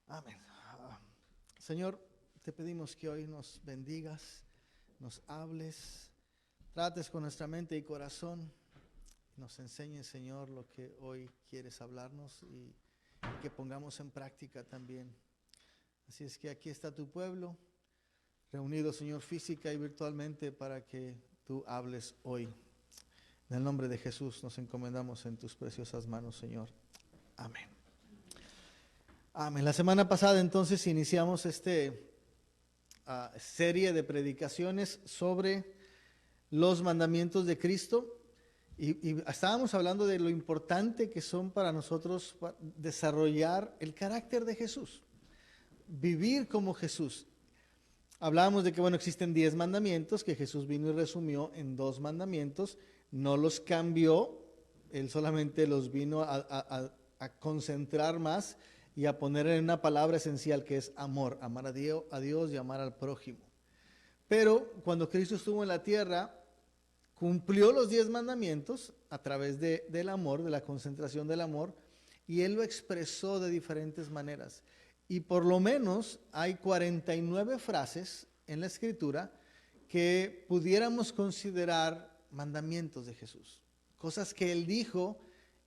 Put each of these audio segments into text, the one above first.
Amén. Señor, te pedimos que hoy nos bendigas, nos hables, trates con nuestra mente y corazón, nos enseñes, Señor, lo que hoy quieres hablarnos y que pongamos en práctica también. Así es que aquí está tu pueblo, reunido, Señor, física y virtualmente para que tú hables hoy. En el nombre de Jesús nos encomendamos en tus preciosas manos, Señor. Amén. Amén. La semana pasada entonces iniciamos serie de predicaciones sobre los mandamientos de Cristo y estábamos hablando de lo importante que son para nosotros desarrollar el carácter de Jesús, vivir como Jesús. Hablábamos de que, existen 10 mandamientos que Jesús vino y resumió en 2 mandamientos, no los cambió, Él solamente los vino a concentrar más y a poner en una palabra esencial que es amor, amar a Dios y amar al prójimo. Pero cuando Cristo estuvo en la tierra, cumplió los 10 mandamientos a través del amor, de la concentración del amor, y Él lo expresó de diferentes maneras. Y por lo menos hay 49 frases en la Escritura que pudiéramos considerar mandamientos de Jesús. Cosas que Él dijo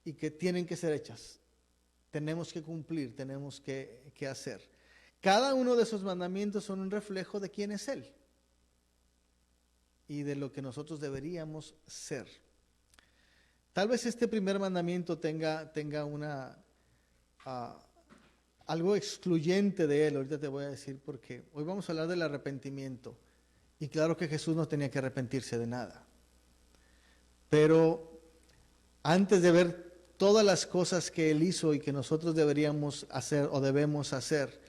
y que tienen que ser hechas. Tenemos que cumplir, tenemos que hacer. Cada uno de esos mandamientos son un reflejo de quién es Él y de lo que nosotros deberíamos ser. Tal vez este primer mandamiento tenga algo excluyente de Él. Ahorita te voy a decir por qué. Hoy vamos a hablar del arrepentimiento. Y claro que Jesús no tenía que arrepentirse de nada. Pero antes de ver todas las cosas que Él hizo y que nosotros deberíamos hacer o debemos hacer,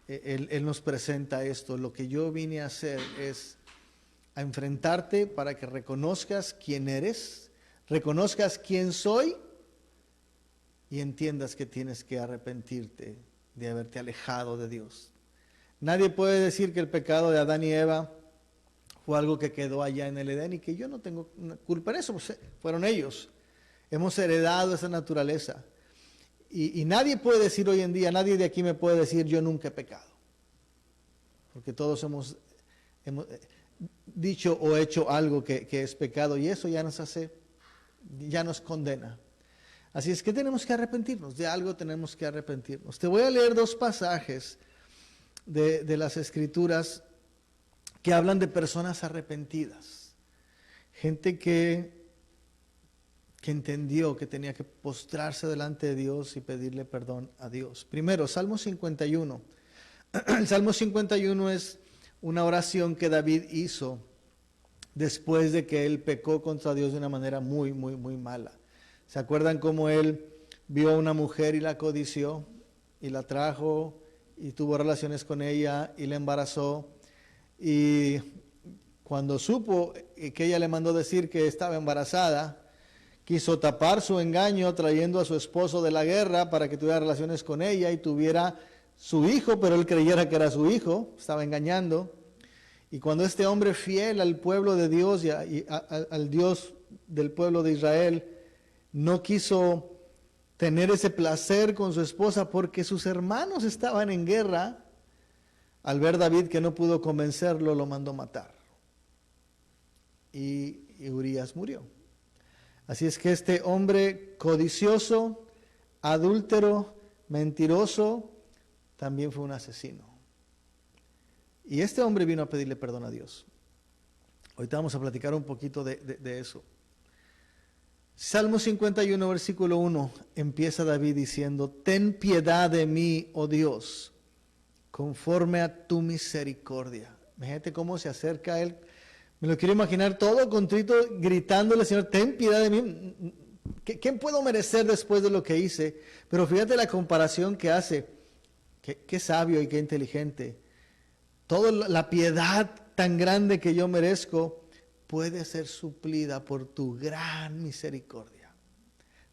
Él nos presenta esto. Lo que yo vine a hacer es a enfrentarte para que reconozcas quién eres, reconozcas quién soy y entiendas que tienes que arrepentirte de haberte alejado de Dios. Nadie puede decir que el pecado de Adán y Eva fue algo que quedó allá en el Edén y que yo no tengo culpa en eso, pues fueron ellos. Hemos heredado esa naturaleza. Y nadie puede decir hoy en día, nadie de aquí me puede decir yo nunca he pecado. Porque todos hemos dicho o hecho algo que es pecado y eso ya nos condena. Así es que tenemos que arrepentirnos, de algo tenemos que arrepentirnos. Te voy a leer 2 pasajes de las Escrituras que hablan de personas arrepentidas. Gente que entendió que tenía que postrarse delante de Dios y pedirle perdón a Dios. Primero, Salmo 51. El Salmo 51 es una oración que David hizo después de que él pecó contra Dios de una manera muy, muy, muy mala. ¿Se acuerdan cómo él vio a una mujer y la codició y la trajo y tuvo relaciones con ella y la embarazó? Y cuando supo que ella le mandó decir que estaba embarazada, quiso tapar su engaño trayendo a su esposo de la guerra para que tuviera relaciones con ella y tuviera su hijo, pero él creyera que era su hijo, estaba engañando. Y cuando este hombre fiel al pueblo de Dios y al Dios del pueblo de Israel no quiso tener ese placer con su esposa porque sus hermanos estaban en guerra, al ver David que no pudo convencerlo, lo mandó matar. Y Urías murió. Así es que este hombre codicioso, adúltero, mentiroso, también fue un asesino. Y este hombre vino a pedirle perdón a Dios. Ahorita vamos a platicar un poquito de eso. Salmo 51, versículo 1, empieza David diciendo: ten piedad de mí, oh Dios, conforme a tu misericordia. Imagínate cómo se acerca a él. Me lo quiero imaginar todo contrito, gritándole: Señor, ten piedad de mí. ¿Qué puedo merecer después de lo que hice? Pero fíjate la comparación que hace. Qué sabio y qué inteligente. Toda la piedad tan grande que yo merezco puede ser suplida por tu gran misericordia.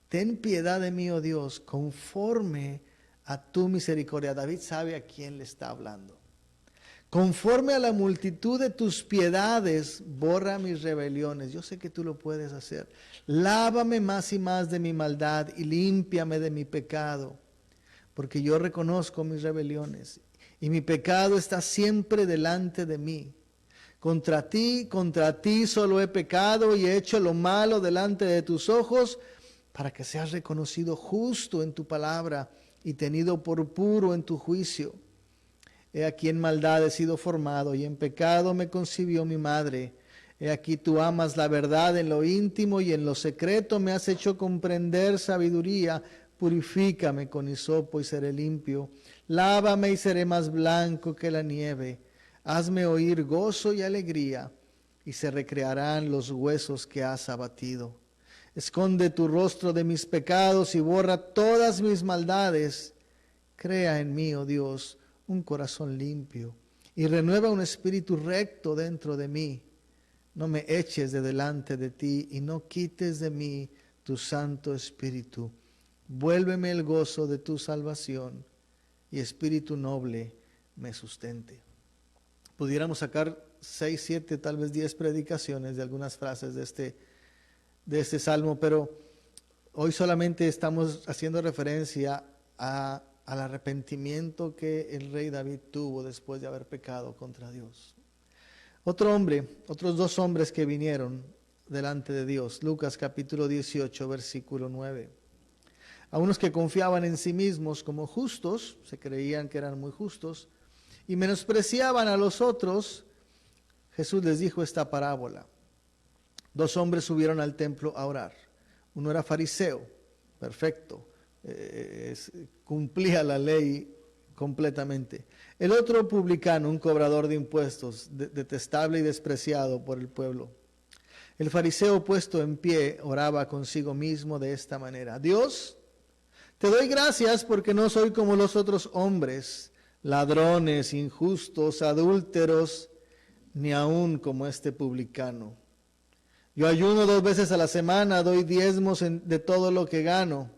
Ten piedad de mí, oh Dios, conforme a tu misericordia. David sabe a quién le está hablando. Conforme a la multitud de tus piedades, borra mis rebeliones. Yo sé que tú lo puedes hacer. Lávame más y más de mi maldad y límpiame de mi pecado. porque yo reconozco mis rebeliones y mi pecado está siempre delante de mí. Contra ti solo he pecado y he hecho lo malo delante de tus ojos, para que seas reconocido justo en tu palabra y tenido por puro en tu juicio. He aquí en maldad he sido formado y en pecado me concibió mi madre. He aquí tú amas la verdad en lo íntimo y en lo secreto me has hecho comprender sabiduría. Purifícame con hisopo y seré limpio. Lávame y seré más blanco que la nieve. Hazme oír gozo y alegría, y se recrearán los huesos que has abatido. Esconde tu rostro de mis pecados y borra todas mis maldades. Crea en mí, oh Dios, un corazón limpio, y renueva un espíritu recto dentro de mí. No me eches de delante de ti, y no quites de mí tu Santo Espíritu. Vuélveme el gozo de tu salvación, y espíritu noble me sustente. Pudiéramos sacar 6, 7, tal vez 10 predicaciones de algunas frases de este salmo, pero hoy solamente estamos haciendo referencia al arrepentimiento que el rey David tuvo después de haber pecado contra Dios. Otros 2 hombres que vinieron delante de Dios, Lucas capítulo 18, versículo 9. A unos que confiaban en sí mismos como justos, se creían que eran muy justos, y menospreciaban a los otros, Jesús les dijo esta parábola. 2 hombres subieron al templo a orar. Uno era fariseo, perfecto, cumplía la ley completamente. El otro publicano, un cobrador de impuestos, detestable y despreciado por el pueblo. El fariseo, puesto en pie, oraba consigo mismo de esta manera: Dios, te doy gracias porque no soy como los otros hombres, ladrones, injustos, adúlteros, ni aun como este publicano. Yo ayuno 2 veces a la semana, doy diezmos de todo lo que gano.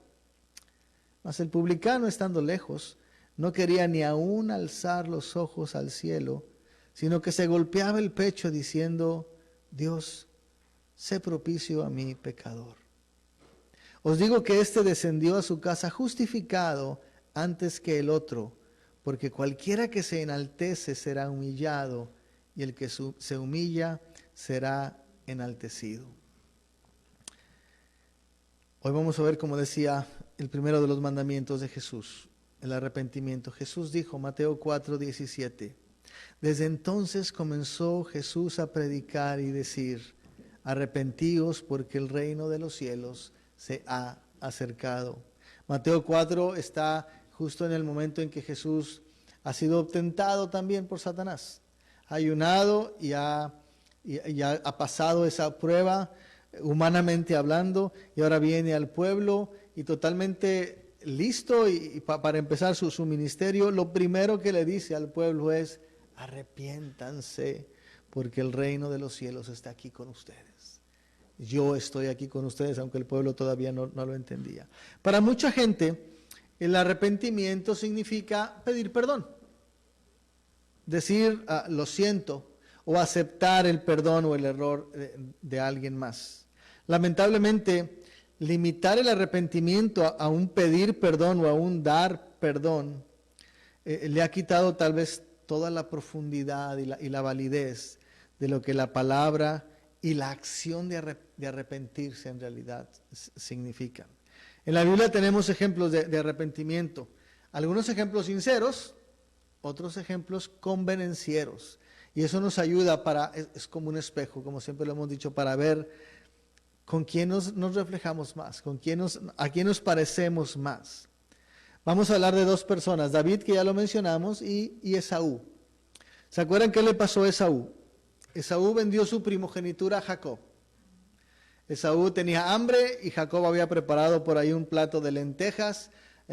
Mas el publicano, estando lejos, no quería ni aun alzar los ojos al cielo, sino que se golpeaba el pecho diciendo: Dios, sé propicio a mí, pecador. Os digo que éste descendió a su casa justificado antes que el otro, porque cualquiera que se enaltece será humillado, y el que se humilla será enaltecido. Hoy vamos a ver, como decía, el primero de los mandamientos de Jesús, el arrepentimiento. Jesús dijo, Mateo 4:17, desde entonces comenzó Jesús a predicar y decir: arrepentíos porque el reino de los cielos se ha acercado. Mateo 4 está justo en el momento en que Jesús ha sido tentado también por Satanás. Ha ayunado y ha pasado esa prueba, humanamente hablando, y ahora viene al pueblo y totalmente listo para empezar su ministerio. Lo primero que le dice al pueblo es: arrepiéntanse porque el reino de los cielos está aquí con ustedes. Yo estoy aquí con ustedes, aunque el pueblo todavía no lo entendía. Para mucha gente, el arrepentimiento significa pedir perdón, decir lo siento, o aceptar el perdón o el error de alguien más. Lamentablemente, limitar el arrepentimiento a un pedir perdón o a un dar perdón le ha quitado tal vez toda la profundidad y la validez de lo que la palabra y la acción de arrepentirse en realidad significan. En la Biblia tenemos ejemplos de arrepentimiento, algunos ejemplos sinceros, otros ejemplos convenencieros. Y eso nos ayuda es como un espejo, como siempre lo hemos dicho, para ver con quién nos reflejamos más, a quién nos parecemos más. Vamos a hablar de 2 personas, David, que ya lo mencionamos, y Esaú. ¿Se acuerdan qué le pasó a Esaú? Esaú vendió su primogenitura a Jacob. Esaú tenía hambre y Jacob había preparado por ahí un plato de lentejas,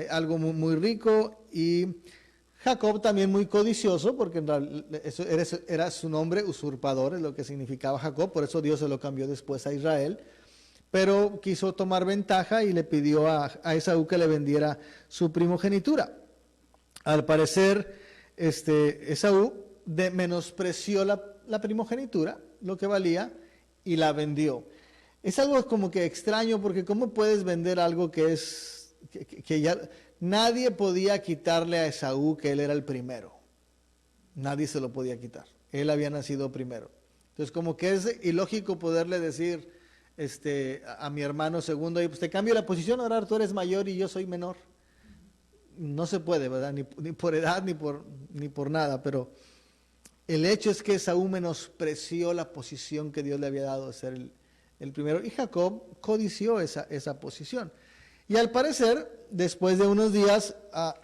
algo muy, muy rico, y Jacob también muy codicioso, porque en realidad eso era su nombre, usurpador, es lo que significaba Jacob, por eso Dios se lo cambió después a Israel, pero quiso tomar ventaja y le pidió a Esaú que le vendiera su primogenitura. Al parecer, Esaú menospreció la primogenitura, lo que valía, y la vendió. Es algo como que extraño, porque ¿cómo puedes vender algo que nadie podía quitarle a Esaú que él era el primero. Nadie se lo podía quitar. Él había nacido primero. Entonces, como que es ilógico poderle decir a mi hermano segundo, pues te cambio la posición, ahora tú eres mayor y yo soy menor. No se puede, ¿verdad? Ni por edad, ni por nada, pero el hecho es que Esaú menospreció la posición que Dios le había dado de ser el primero, y Jacob codició esa posición. Y al parecer, después de unos días,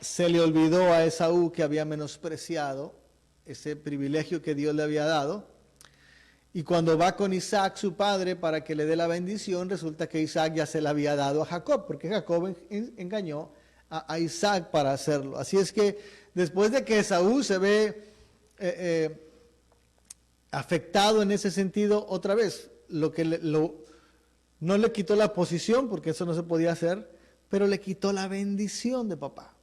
se le olvidó a Esaú que había menospreciado ese privilegio que Dios le había dado. Y cuando va con Isaac, su padre, para que le dé la bendición, resulta que Isaac ya se la había dado a Jacob, porque Jacob engañó a Isaac para hacerlo. Así es que después de que Esaú se ve afectado en ese sentido, otra vez, no le quitó la posición, porque eso no se podía hacer, pero le quitó la bendición de papá,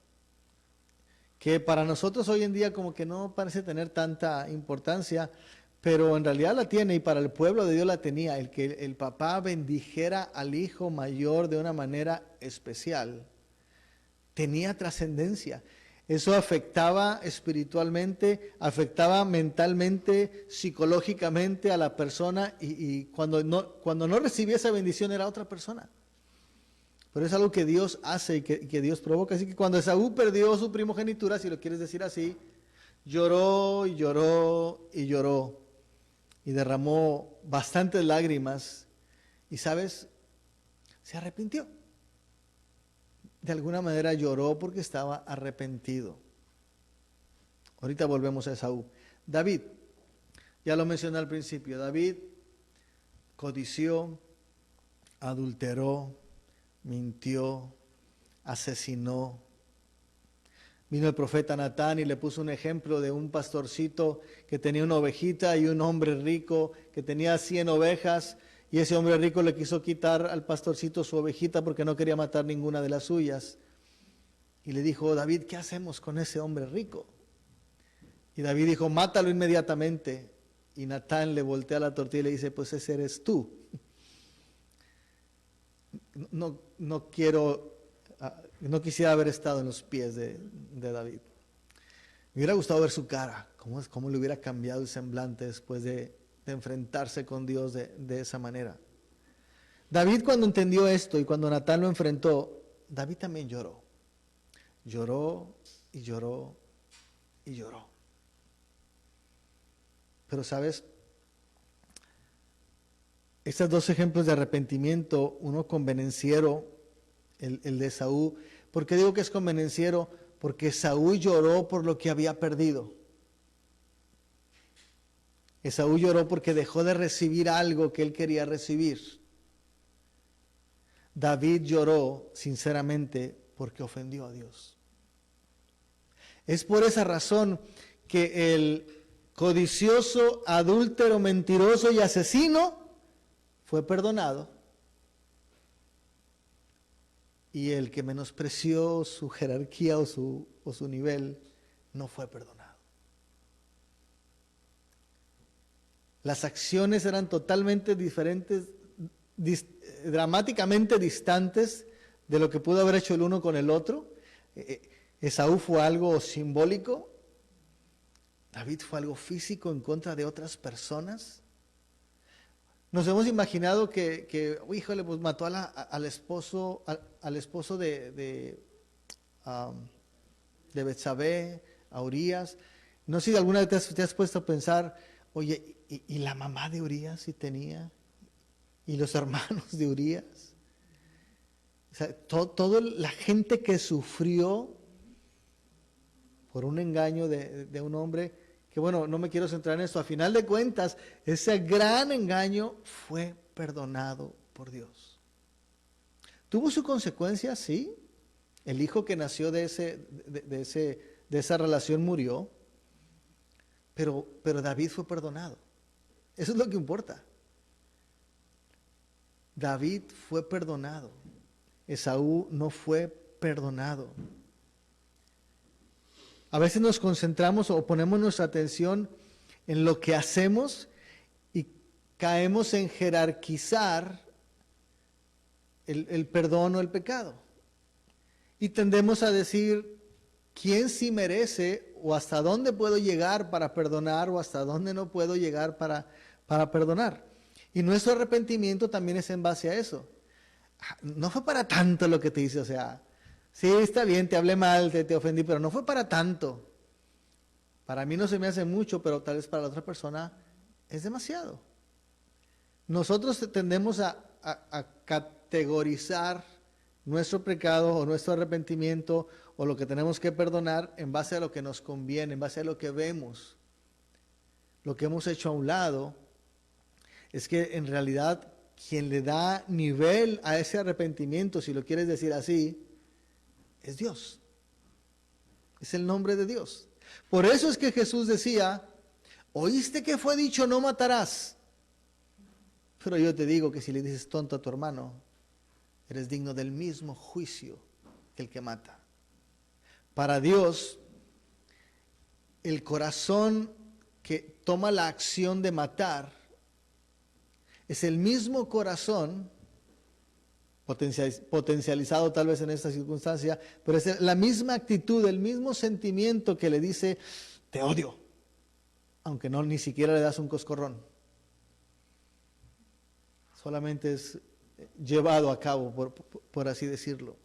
que para nosotros hoy en día como que no parece tener tanta importancia, pero en realidad la tiene, y para el pueblo de Dios la tenía. El que el papá bendijera al hijo mayor de una manera especial tenía trascendencia. Eso afectaba espiritualmente, afectaba mentalmente, psicológicamente a la persona, y cuando no recibía esa bendición era otra persona. Pero es algo que Dios hace y que Dios provoca. Así que cuando Esaú perdió su primogenitura, si lo quieres decir así, lloró y lloró y lloró, y derramó bastantes lágrimas, y ¿sabes? Se arrepintió. De alguna manera lloró porque estaba arrepentido. Ahorita volvemos a Esaú. David, ya lo mencioné al principio, David codició, adulteró, mintió, asesinó. Vino el profeta Natán y le puso un ejemplo de un pastorcito que tenía una ovejita, y un hombre rico que tenía 100 ovejas, y ese hombre rico le quiso quitar al pastorcito su ovejita porque no quería matar ninguna de las suyas. Y le dijo: David, ¿qué hacemos con ese hombre rico? Y David dijo: mátalo inmediatamente. Y Natán le voltea la tortilla y le dice: pues ese eres tú. No quisiera haber estado en los pies de David. Me hubiera gustado ver su cara, cómo le hubiera cambiado el semblante después de enfrentarse con Dios de esa manera. David, cuando entendió esto y cuando Natán lo enfrentó, David también lloró. Lloró y lloró y lloró. Pero ¿sabes? Estos dos ejemplos de arrepentimiento, uno convenenciero, el de Esaú. ¿Por qué digo que es convenenciero? Porque Esaú lloró por lo que había perdido. Esaú lloró porque dejó de recibir algo que él quería recibir. David lloró sinceramente porque ofendió a Dios. Es por esa razón que el codicioso, adúltero, mentiroso y asesino fue perdonado, y el que menospreció su jerarquía o su nivel no fue perdonado. Las acciones eran totalmente diferentes, dramáticamente distantes de lo que pudo haber hecho el uno con el otro. Esaú fue algo simbólico, David fue algo físico en contra de otras personas. Nos hemos imaginado que híjole, pues mató al esposo de Betsabé, a Urías. No sé si alguna vez te has puesto a pensar, oye, ¿y la mamá de Urías si tenía? ¿Y los hermanos de Urías? O sea, toda la gente que sufrió por un engaño de un hombre, que bueno, no me quiero centrar en eso. A final de cuentas, ese gran engaño fue perdonado por Dios. ¿Tuvo su consecuencia? Sí. El hijo que nació de esa relación murió, pero David fue perdonado. Eso es lo que importa. David fue perdonado. Esaú no fue perdonado. A veces nos concentramos o ponemos nuestra atención en lo que hacemos y caemos en jerarquizar el perdón o el pecado. Y tendemos a decir, ¿quién sí merece o hasta dónde puedo llegar para perdonar o hasta dónde no puedo llegar para perdonar? Y nuestro arrepentimiento también es en base a eso. No fue para tanto lo que te hice, o sea, sí, está bien, te hablé mal, te ofendí, pero no fue para tanto. Para mí no se me hace mucho, pero tal vez para la otra persona es demasiado. Nosotros tendemos a categorizar nuestro pecado o nuestro arrepentimiento o lo que tenemos que perdonar en base a lo que nos conviene, en base a lo que vemos. Lo que hemos hecho a un lado es que en realidad quien le da nivel a ese arrepentimiento, si lo quieres decir así, es Dios. Es el nombre de Dios. Por eso es que Jesús decía, oíste que fue dicho no matarás. Pero yo te digo que si le dices tonto a tu hermano, eres digno del mismo juicio que el que mata. Para Dios, el corazón que toma la acción de matar es el mismo corazón, potencializado tal vez en esta circunstancia, pero es la misma actitud, el mismo sentimiento que le dice, te odio, aunque no ni siquiera le das un coscorrón. Solamente es llevado a cabo, por así decirlo.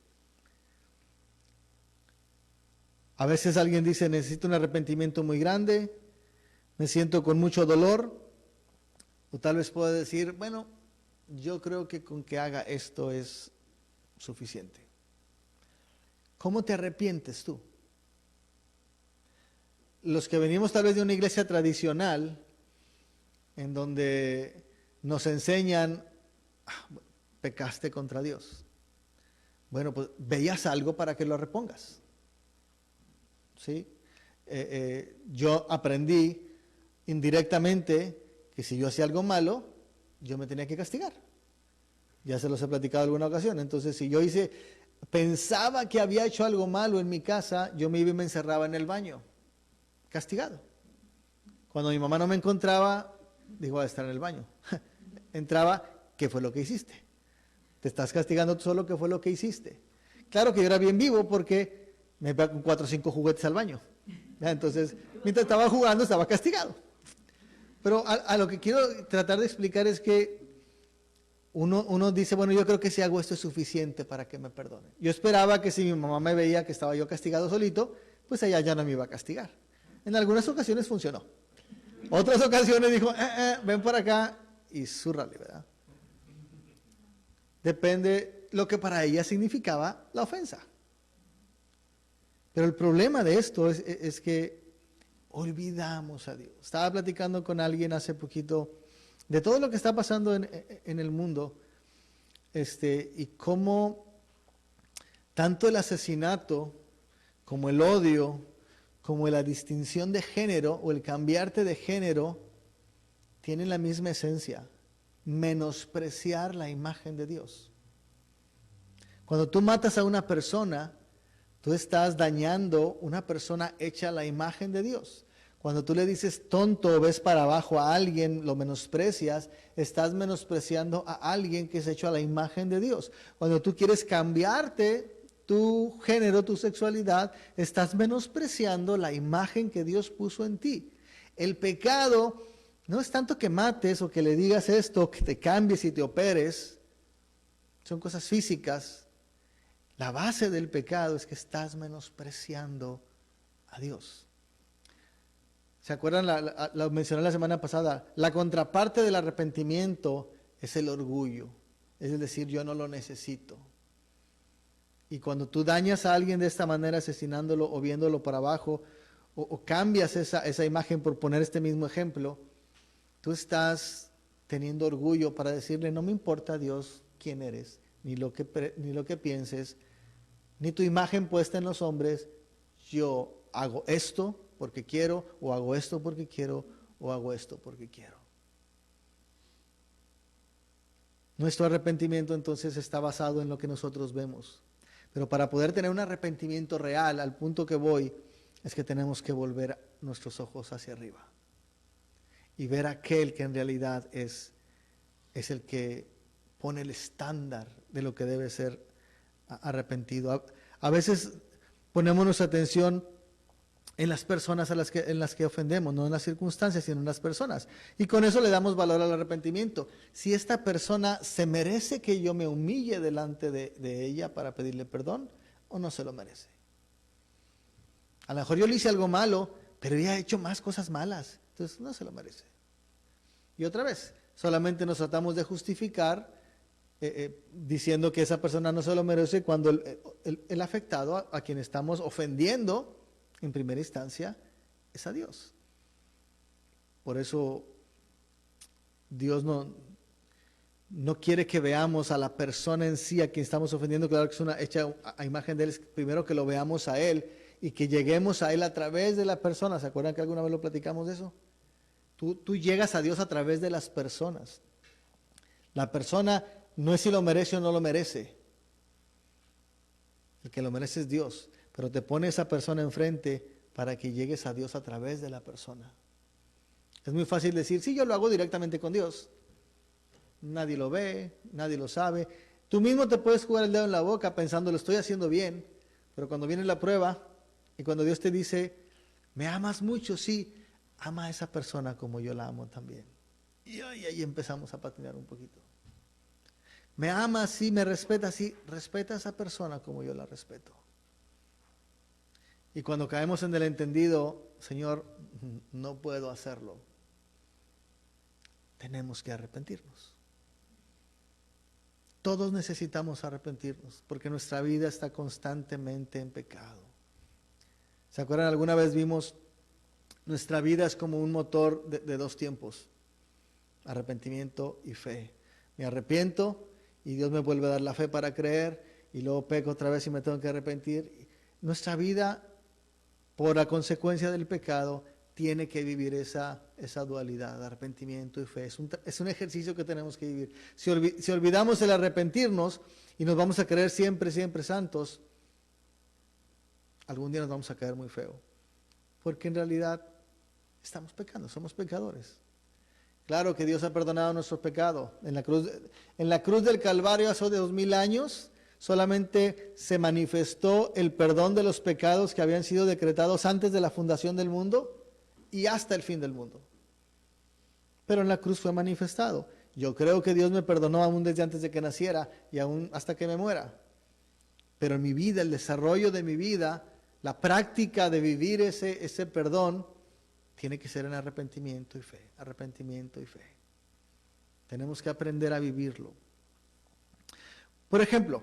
A veces alguien dice, necesito un arrepentimiento muy grande, me siento con mucho dolor, o tal vez pueda decir, bueno, yo creo que con que haga esto es suficiente. ¿Cómo te arrepientes tú? Los que venimos tal vez de una iglesia tradicional, en donde nos enseñan, pecaste contra Dios. Bueno, pues veías algo para que lo repongas. ¿Sí? Yo aprendí indirectamente que si yo hacía algo malo, yo me tenía que castigar. Ya se los he platicado en alguna ocasión. Entonces, si yo pensaba que había hecho algo malo en mi casa, yo me iba y me encerraba en el baño, castigado. Cuando mi mamá no me encontraba, dijo, a estar en el baño. Entraba, ¿qué fue lo que hiciste? Te estás castigando tú solo, ¿qué fue lo que hiciste? Claro que yo era bien vivo porque me iba con 4 o 5 juguetes al baño. ¿Ya? Entonces, mientras estaba jugando, estaba castigado. Pero a lo que quiero tratar de explicar es que uno dice, bueno, yo creo que si hago esto es suficiente para que me perdone. Yo esperaba que si mi mamá me veía que estaba yo castigado solito, pues ella ya no me iba a castigar. En algunas ocasiones funcionó. Otras ocasiones dijo, ven por acá y zúrrale, ¿verdad? Depende lo que para ella significaba la ofensa. Pero el problema de esto es que olvidamos a Dios. Estaba platicando con alguien hace poquito de todo lo que está pasando en el mundo, y cómo tanto el asesinato como el odio, como la distinción de género o el cambiarte de género, tienen la misma esencia: menospreciar la imagen de Dios. Cuando tú matas a una persona, tú estás dañando una persona hecha a la imagen de Dios. Cuando tú le dices tonto o ves para abajo a alguien, lo menosprecias, estás menospreciando a alguien que es hecho a la imagen de Dios. Cuando tú quieres cambiarte tu género, tu sexualidad, estás menospreciando la imagen que Dios puso en ti. El pecado no es tanto que mates o que le digas esto, que te cambies y te operes. Son cosas físicas. La base del pecado es que estás menospreciando a Dios. ¿Se acuerdan? Lo mencioné la semana pasada. La contraparte del arrepentimiento es el orgullo. Es decir, yo no lo necesito. Y cuando tú dañas a alguien de esta manera, asesinándolo o viéndolo para abajo, o cambias esa imagen por poner este mismo ejemplo, tú estás teniendo orgullo para decirle, no me importa, Dios, quién eres, ni lo que pienses, ni tu imagen puesta en los hombres. Yo hago esto porque quiero, o hago esto porque quiero, o hago esto porque quiero. Nuestro arrepentimiento entonces está basado en lo que nosotros vemos. Pero para poder tener un arrepentimiento real, al punto que voy, es que tenemos que volver nuestros ojos hacia arriba y ver a aquel que en realidad es el que pone el estándar de lo que debe ser arrepentido. A veces ponemos nuestra atención en las personas en las que ofendemos, no en las circunstancias, sino en las personas. Y con eso le damos valor al arrepentimiento. Si esta persona se merece que yo me humille delante de ella para pedirle perdón, o no se lo merece. A lo mejor yo le hice algo malo, pero ella ha hecho más cosas malas, entonces no se lo merece. Y otra vez, solamente nos tratamos de justificar diciendo que esa persona no se lo merece cuando el afectado a quien estamos ofendiendo en primera instancia es a Dios. Por eso Dios no quiere que veamos a la persona en sí a quien estamos ofendiendo. Claro que es una hecha a imagen de Él, es primero que lo veamos a Él y que lleguemos a Él a través de la persona. ¿Se acuerdan que alguna vez lo platicamos de eso? Tú llegas a Dios a través de las personas. La persona no es si lo merece o no lo merece. El que lo merece es Dios. Pero te pone esa persona enfrente para que llegues a Dios a través de la persona. Es muy fácil decir, sí, yo lo hago directamente con Dios. Nadie lo ve, nadie lo sabe. Tú mismo te puedes jugar el dedo en la boca pensando, lo estoy haciendo bien. Pero cuando viene la prueba y cuando Dios te dice, ¿me amas mucho? Sí, ama a esa persona como yo la amo también. Y ahí empezamos a patinar un poquito. ¿Me amas? Sí, me respetas, sí, respeta a esa persona como yo la respeto. Y cuando caemos en el entendido, Señor, no puedo hacerlo, tenemos que arrepentirnos. Todos necesitamos arrepentirnos porque nuestra vida está constantemente en pecado. ¿Se acuerdan? Alguna vez vimos, nuestra vida es como un motor de dos tiempos, arrepentimiento y fe. Me arrepiento y Dios me vuelve a dar la fe para creer y luego peco otra vez y me tengo que arrepentir. Nuestra vida, por la consecuencia del pecado, tiene que vivir esa dualidad, arrepentimiento y fe. Es un ejercicio que tenemos que vivir. Si olvidamos el arrepentirnos y nos vamos a creer siempre, siempre santos, algún día nos vamos a caer muy feo. Porque en realidad estamos pecando, somos pecadores. Claro que Dios ha perdonado nuestros pecados. En la cruz del Calvario hace 2000 años, solamente se manifestó el perdón de los pecados que habían sido decretados antes de la fundación del mundo y hasta el fin del mundo. Pero en la cruz fue manifestado. Yo creo que Dios me perdonó aún desde antes de que naciera y aún hasta que me muera. Pero en mi vida, el desarrollo de mi vida, la práctica de vivir ese perdón, tiene que ser en arrepentimiento y fe. Arrepentimiento y fe. Tenemos que aprender a vivirlo. Por ejemplo,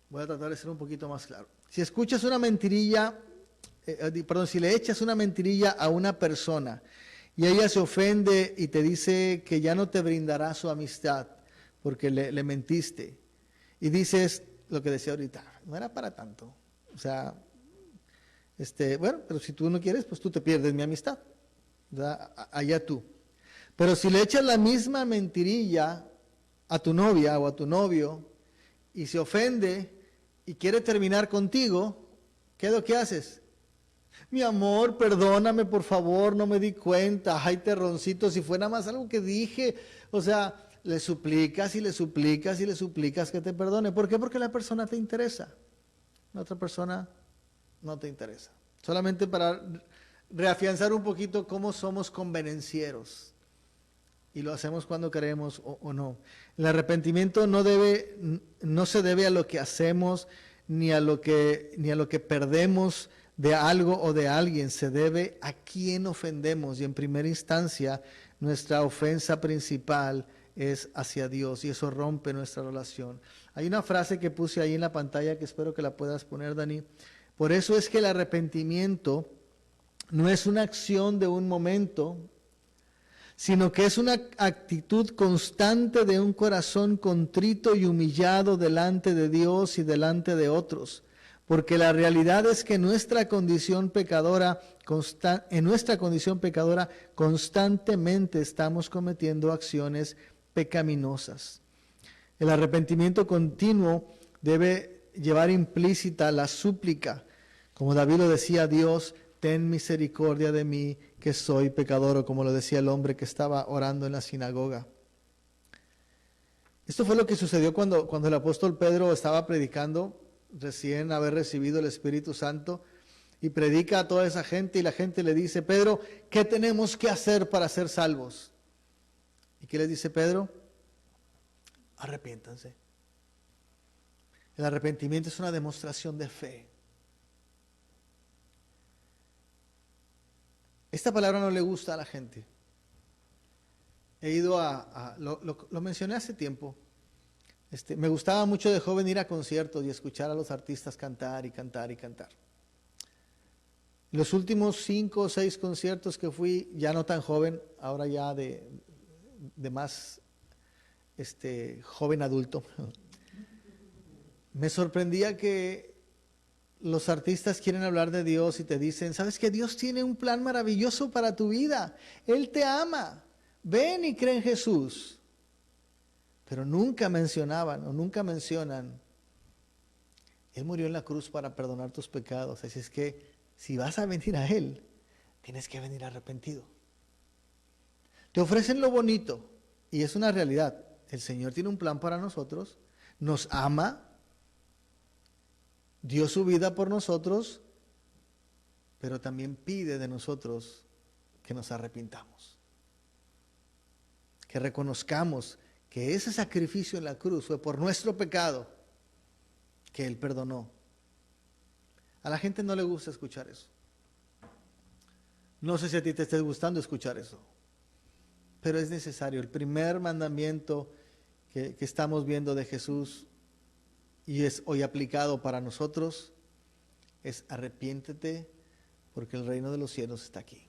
voy a tratar de ser un poquito más claro. Si escuchas una mentirilla, si le echas una mentirilla a una persona y ella se ofende y te dice que ya no te brindará su amistad porque le mentiste y dices lo que decía ahorita, no era para tanto. O sea, bueno, pero si tú no quieres, pues tú te pierdes mi amistad. ¿Verdad? Allá tú. Pero si le echas la misma mentirilla a tu novia o a tu novio y se ofende y quiere terminar contigo, ¿qué es lo que haces? Mi amor, perdóname por favor, no me di cuenta, ay terroncito, si fue nada más algo que dije. O sea, le suplicas y le suplicas y le suplicas que te perdone. ¿Por qué? Porque la persona te interesa. La otra persona no te interesa. Solamente para reafianzar un poquito cómo somos convenencieros. Y lo hacemos cuando queremos o no. El arrepentimiento no se debe a lo que hacemos ni a lo que perdemos de algo o de alguien. Se debe a quién ofendemos. Y en primera instancia, nuestra ofensa principal es hacia Dios. Y eso rompe nuestra relación. Hay una frase que puse ahí en la pantalla que espero que la puedas poner, Dani. Por eso es que el arrepentimiento no es una acción de un momento, sino que es una actitud constante de un corazón contrito y humillado delante de Dios y delante de otros. Porque la realidad es que en nuestra condición pecadora constantemente estamos cometiendo acciones pecaminosas. El arrepentimiento continuo debe llevar implícita la súplica. Como David lo decía a Dios, ten misericordia de mí, que soy pecador, o como lo decía el hombre que estaba orando en la sinagoga. Esto fue lo que sucedió cuando el apóstol Pedro estaba predicando recién haber recibido el Espíritu Santo, y predica a toda esa gente y la gente le dice, Pedro, ¿qué tenemos que hacer para ser salvos? ¿Y qué les dice Pedro? Arrepiéntanse. El arrepentimiento es una demostración de fe. Esta palabra no le gusta a la gente. He ido lo mencioné hace tiempo. Me gustaba mucho de joven ir a conciertos y escuchar a los artistas cantar y cantar y cantar. Los últimos 5 o 6 conciertos que fui, ya no tan joven, ahora ya de más joven adulto, me sorprendía que los artistas quieren hablar de Dios y te dicen, ¿sabes que Dios tiene un plan maravilloso para tu vida? Él te ama, ven y cree en Jesús. Pero nunca mencionaban o nunca mencionan, Él murió en la cruz para perdonar tus pecados, así es que si vas a venir a Él, tienes que venir arrepentido. Te ofrecen lo bonito y es una realidad. El Señor tiene un plan para nosotros, nos ama, dio su vida por nosotros, pero también pide de nosotros que nos arrepintamos. Que reconozcamos que ese sacrificio en la cruz fue por nuestro pecado que Él perdonó. A la gente no le gusta escuchar eso. No sé si a ti te esté gustando escuchar eso, pero es necesario. El primer mandamiento que estamos viendo de Jesús y es hoy aplicado para nosotros es arrepiéntete porque el reino de los cielos está aquí.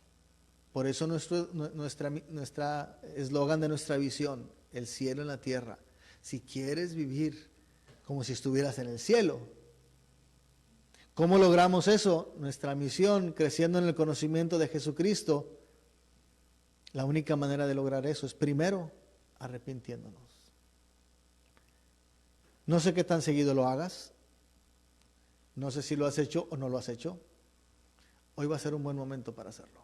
Por eso nuestra eslogan de nuestra visión, el cielo en la tierra. Si quieres vivir como si estuvieras en el cielo, ¿cómo logramos eso? Nuestra misión, creciendo en el conocimiento de Jesucristo, la única manera de lograr eso es primero arrepintiéndonos. No sé qué tan seguido lo hagas, no sé si lo has hecho o no lo has hecho. Hoy va a ser un buen momento para hacerlo.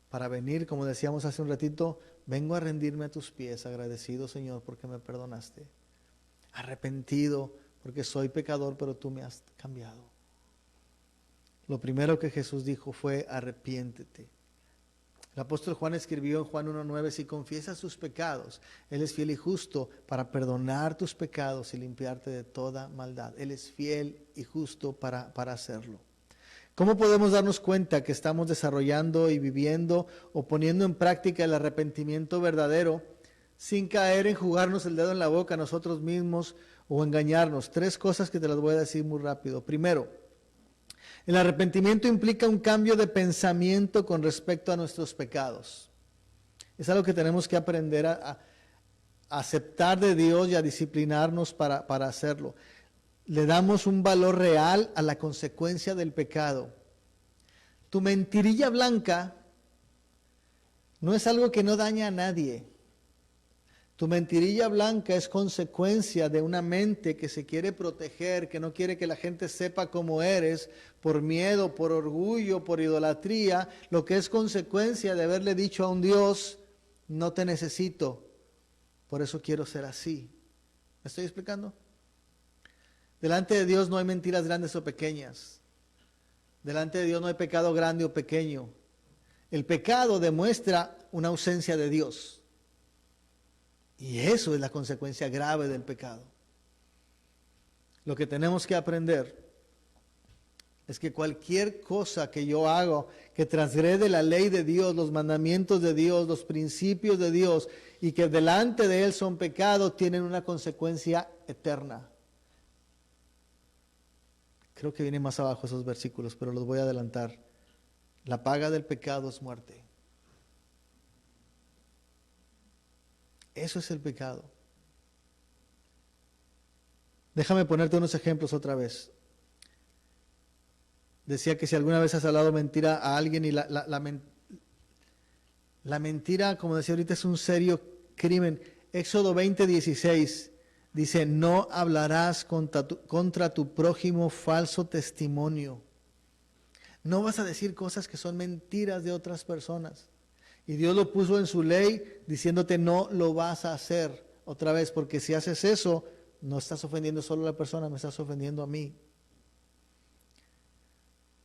Para venir, como decíamos hace un ratito, vengo a rendirme a tus pies, agradecido Señor porque me perdonaste, arrepentido porque soy pecador pero tú me has cambiado. Lo primero que Jesús dijo fue arrepiéntete. El apóstol Juan escribió en Juan 1:9, si confiesas tus pecados, Él es fiel y justo para perdonar tus pecados y limpiarte de toda maldad. Él es fiel y justo para hacerlo. ¿Cómo podemos darnos cuenta que estamos desarrollando y viviendo o poniendo en práctica el arrepentimiento verdadero sin caer en jugarnos el dedo en la boca a nosotros mismos o engañarnos? 3 cosas que te las voy a decir muy rápido. Primero, el arrepentimiento implica un cambio de pensamiento con respecto a nuestros pecados. Es algo que tenemos que aprender a aceptar de Dios y a disciplinarnos para hacerlo. Le damos un valor real a la consecuencia del pecado. Tu mentirilla blanca no es algo que no daña a nadie. Tu mentirilla blanca es consecuencia de una mente que se quiere proteger, que no quiere que la gente sepa cómo eres, por miedo, por orgullo, por idolatría, lo que es consecuencia de haberle dicho a un Dios, no te necesito, por eso quiero ser así. ¿Me estoy explicando? Delante de Dios no hay mentiras grandes o pequeñas. Delante de Dios no hay pecado grande o pequeño. El pecado demuestra una ausencia de Dios. Y eso es la consecuencia grave del pecado. Lo que tenemos que aprender es que cualquier cosa que yo haga que transgrede la ley de Dios, los mandamientos de Dios, los principios de Dios, y que delante de Él son pecados, tienen una consecuencia eterna. Creo que viene más abajo esos versículos, pero los voy a adelantar. La paga del pecado es muerte. Eso es el pecado. Déjame ponerte unos ejemplos otra vez. Decía que si alguna vez has hablado mentira a alguien y la mentira, como decía ahorita, es un serio crimen. Éxodo 20:16 dice, no hablarás contra tu prójimo falso testimonio. No vas a decir cosas que son mentiras de otras personas. Y Dios lo puso en su ley diciéndote no lo vas a hacer otra vez, porque si haces eso, no estás ofendiendo solo a la persona, me estás ofendiendo a mí.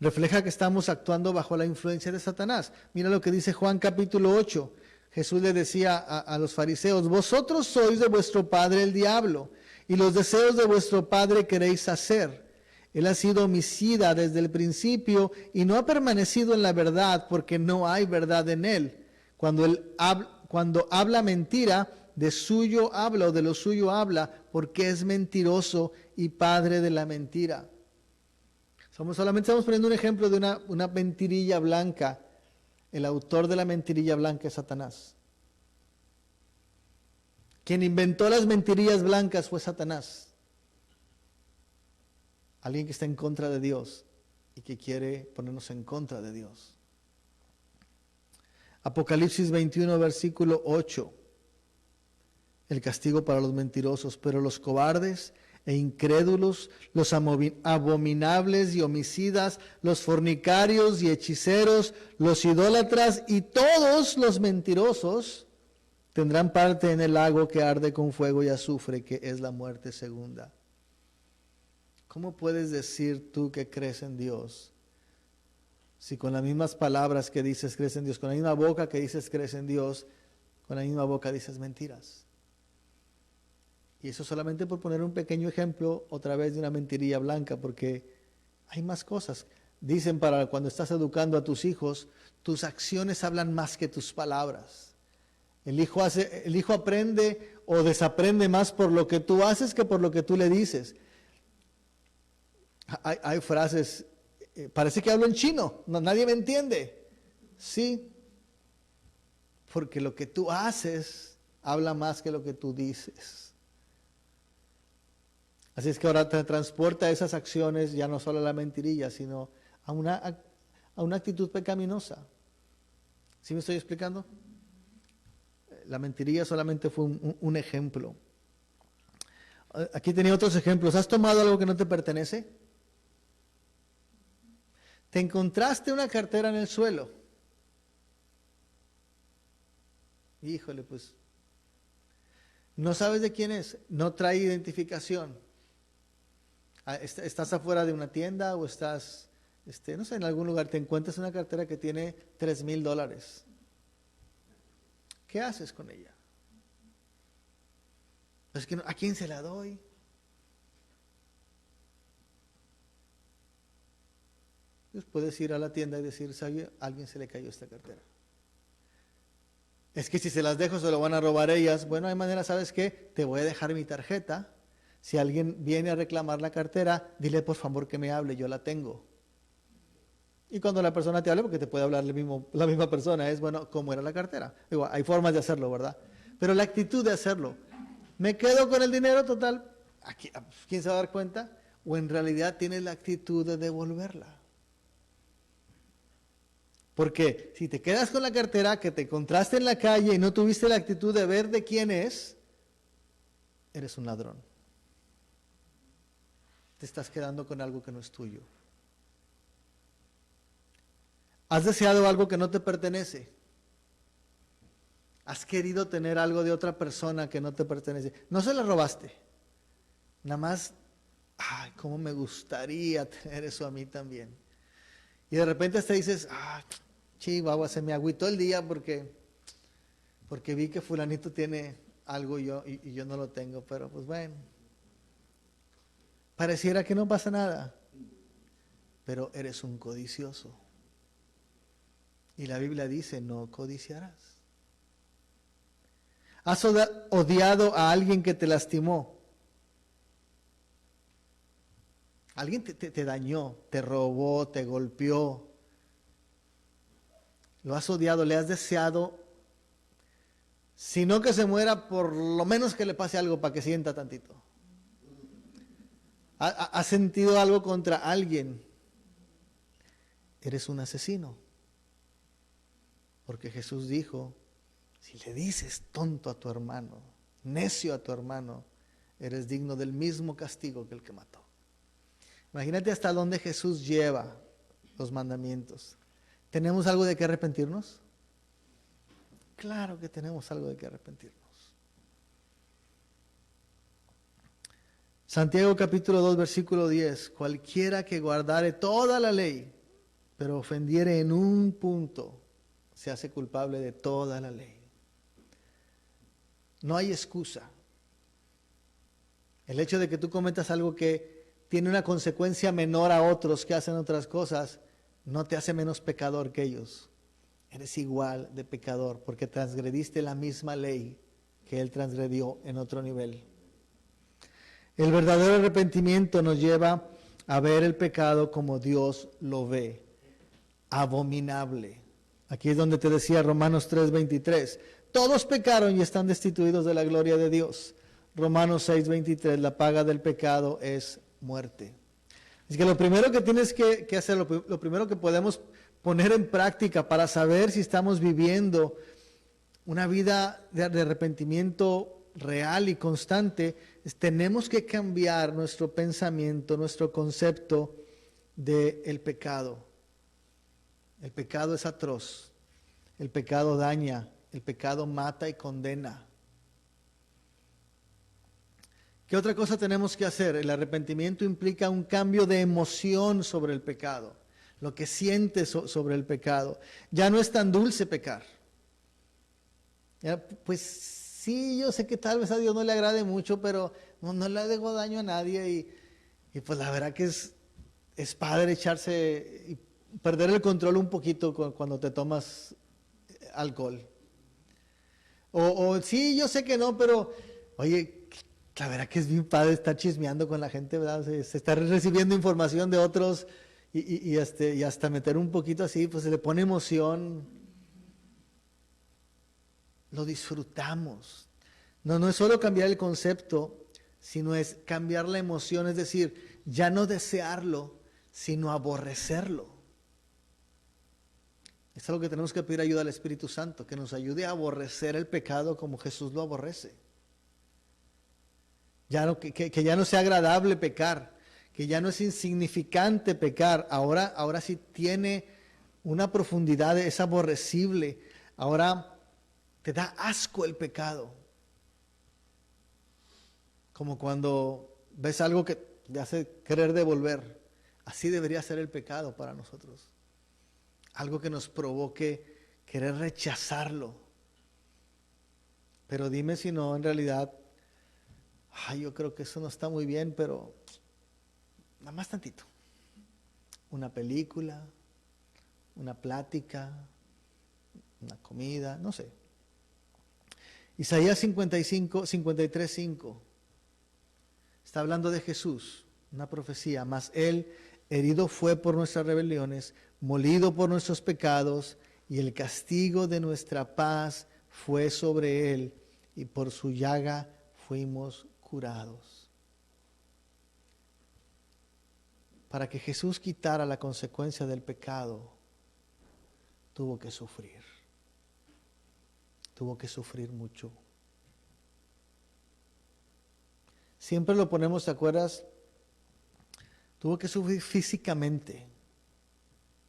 Refleja que estamos actuando bajo la influencia de Satanás. Mira lo que dice Juan capítulo 8. Jesús le decía a los fariseos, vosotros sois de vuestro padre el diablo, y los deseos de vuestro padre queréis hacer. Él ha sido homicida desde el principio y no ha permanecido en la verdad porque no hay verdad en él. Cuando habla mentira, de suyo habla o de lo suyo habla porque es mentiroso y padre de la mentira. Solamente estamos poniendo un ejemplo de una mentirilla blanca. El autor de la mentirilla blanca es Satanás. Quien inventó las mentirillas blancas fue Satanás. Alguien que está en contra de Dios y que quiere ponernos en contra de Dios. Apocalipsis 21, versículo 8. El castigo para los mentirosos, pero los cobardes e incrédulos, los abominables y homicidas, los fornicarios y hechiceros, los idólatras y todos los mentirosos tendrán parte en el lago que arde con fuego y azufre, que es la muerte segunda. ¿Cómo puedes decir tú que crees en Dios si con las mismas palabras que dices crees en Dios, con la misma boca que dices crees en Dios, con la misma boca dices mentiras? Y eso solamente por poner un pequeño ejemplo otra vez de una mentirilla blanca, porque hay más cosas. Dicen para cuando estás educando a tus hijos, tus acciones hablan más que tus palabras. El hijo aprende o desaprende más por lo que tú haces que por lo que tú le dices. Hay frases, parece que hablo en chino, nadie me entiende. Sí, porque lo que tú haces habla más que lo que tú dices. Así es que ahora te transporta esas acciones ya no solo a la mentirilla, sino a una actitud pecaminosa. ¿Sí me estoy explicando? La mentirilla solamente fue un ejemplo. Aquí tenía otros ejemplos. ¿Has tomado algo que no te pertenece? Te encontraste una cartera en el suelo. Híjole, pues, no sabes de quién es, no trae identificación. Estás afuera de una tienda o estás, no sé, en algún lugar, te encuentras una cartera que tiene $3,000. ¿Qué haces con ella? Es que ¿a quién se la doy? Pues puedes ir a la tienda y decir, ¿sabe? A alguien se le cayó esta cartera. Es que si se las dejo se lo van a robar ellas. Bueno, hay manera, ¿sabes qué? Te voy a dejar mi tarjeta. Si alguien viene a reclamar la cartera, dile por favor que me hable, yo la tengo. Y cuando la persona te hable, porque te puede hablar la misma persona, es bueno, ¿cómo era la cartera? Digo, hay formas de hacerlo, ¿verdad? Pero la actitud de hacerlo. ¿Me quedo con el dinero total? ¿Quién se va a dar cuenta? ¿O en realidad tienes la actitud de devolverla? Porque si te quedas con la cartera que te encontraste en la calle y no tuviste la actitud de ver de quién es, eres un ladrón. Te estás quedando con algo que no es tuyo. ¿Has deseado algo que no te pertenece? ¿Has querido tener algo de otra persona que no te pertenece? No se la robaste. Nada más, ay, cómo me gustaría tener eso a mí también. Y de repente te dices, chihuahua, se me agüitó el día porque vi que fulanito tiene algo y yo no lo tengo, pero pues bueno. Pareciera que no pasa nada, pero eres un codicioso. Y la Biblia dice, no codiciarás. ¿Has odiado a alguien que te lastimó? Alguien te dañó, te robó, te golpeó. Lo has odiado, le has deseado, si no que se muera, por lo menos que le pase algo para que sienta tantito. ¿Has sentido algo contra alguien? Eres un asesino. Porque Jesús dijo, si le dices tonto a tu hermano, necio a tu hermano, eres digno del mismo castigo que el que mató. Imagínate hasta dónde Jesús lleva los mandamientos. ¿Tenemos algo de qué arrepentirnos? Claro que tenemos algo de qué arrepentirnos. Santiago capítulo 2, versículo 10. Cualquiera que guardare toda la ley, pero ofendiere en un punto, se hace culpable de toda la ley. No hay excusa. El hecho de que tú cometas algo que tiene una consecuencia menor a otros que hacen otras cosas, no te hace menos pecador que ellos. Eres igual de pecador porque transgrediste la misma ley que él transgredió en otro nivel. El verdadero arrepentimiento nos lleva a ver el pecado como Dios lo ve, abominable. Aquí es donde te decía Romanos 3:23, todos pecaron y están destituidos de la gloria de Dios. Romanos 6:23, la paga del pecado es muerte. Así que lo primero que tienes que hacer, lo primero que podemos poner en práctica para saber si estamos viviendo una vida de arrepentimiento real y constante, tenemos que cambiar nuestro pensamiento, nuestro concepto del pecado. El pecado es atroz, el pecado daña, el pecado mata y condena. ¿Qué otra cosa tenemos que hacer? El arrepentimiento implica un cambio de emoción sobre el pecado, lo que sientes sobre el pecado. Ya no es tan dulce pecar. Pues sí, yo sé que tal vez a Dios no le agrade mucho, pero no le hago daño a nadie y pues la verdad que es padre echarse y perder el control un poquito cuando te tomas alcohol. O sí, yo sé que no, pero oye, la verdad que es bien padre estar chismeando con la gente, ¿verdad? Se está recibiendo información de otros y hasta meter un poquito así, pues se le pone emoción. Lo disfrutamos. No es solo cambiar el concepto, sino es cambiar la emoción, es decir, ya no desearlo, sino aborrecerlo. Es algo que tenemos que pedir ayuda al Espíritu Santo, que nos ayude a aborrecer el pecado como Jesús lo aborrece. Que ya no sea agradable pecar, que ya no es insignificante pecar, ahora sí tiene una profundidad, es aborrecible, ahora te da asco el pecado. Como cuando ves algo que te hace querer devolver. Así debería ser el pecado para nosotros. Algo que nos provoque querer rechazarlo. Pero dime si no, en realidad, yo creo que eso no está muy bien, pero nada más tantito. Una película, una plática, una comida, no sé. Isaías 53:5 está hablando de Jesús, una profecía, mas Él herido fue por nuestras rebeliones, molido por nuestros pecados, y el castigo de nuestra paz fue sobre Él, y por su llaga fuimos curados. Para que Jesús quitara la consecuencia del pecado, tuvo que sufrir. Tuvo que sufrir mucho. Siempre lo ponemos, ¿te acuerdas? Tuvo que sufrir físicamente.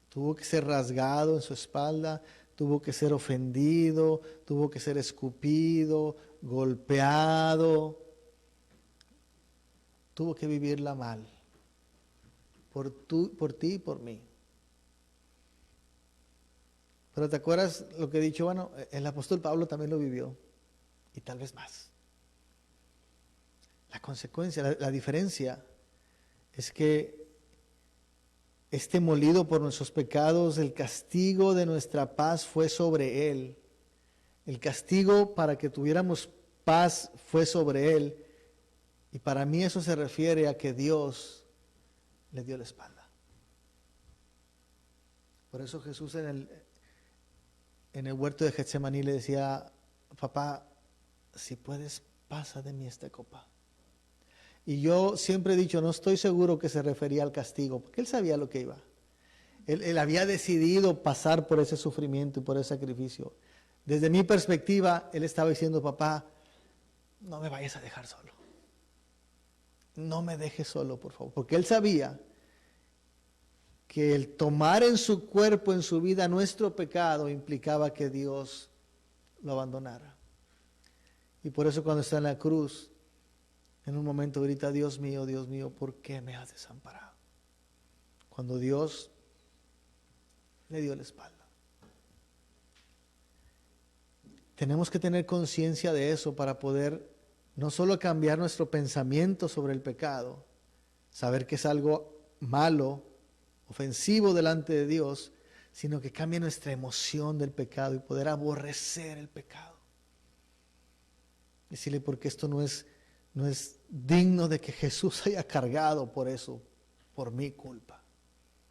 Tuvo que ser rasgado en su espalda, tuvo que ser ofendido, tuvo que ser escupido, golpeado. Tuvo que vivirla mal. Por ti y por mí. Pero ¿te acuerdas lo que he dicho? Bueno, el apóstol Pablo también lo vivió. Y tal vez más. La consecuencia, la diferencia es que molido por nuestros pecados, el castigo de nuestra paz fue sobre Él. El castigo para que tuviéramos paz fue sobre Él. Y para mí eso se refiere a que Dios le dio la espalda. Por eso Jesús en el huerto de Getsemaní le decía, papá, si puedes, pasa de mí esta copa. Y yo siempre he dicho, no estoy seguro que se refería al castigo, porque él sabía lo que iba. Él había decidido pasar por ese sufrimiento y por ese sacrificio. Desde mi perspectiva, él estaba diciendo, papá, no me vayas a dejar solo. No me dejes solo, por favor. Porque él sabía que el tomar en su cuerpo, en su vida, nuestro pecado implicaba que Dios lo abandonara. Y por eso cuando está en la cruz, en un momento grita, Dios mío, ¿por qué me has desamparado? Cuando Dios le dio la espalda. Tenemos que tener conciencia de eso para poder no solo cambiar nuestro pensamiento sobre el pecado, saber que es algo malo, ofensivo delante de Dios, sino que cambie nuestra emoción del pecado y poder aborrecer el pecado. Decirle, porque esto no es digno de que Jesús haya cargado por eso, por mi culpa.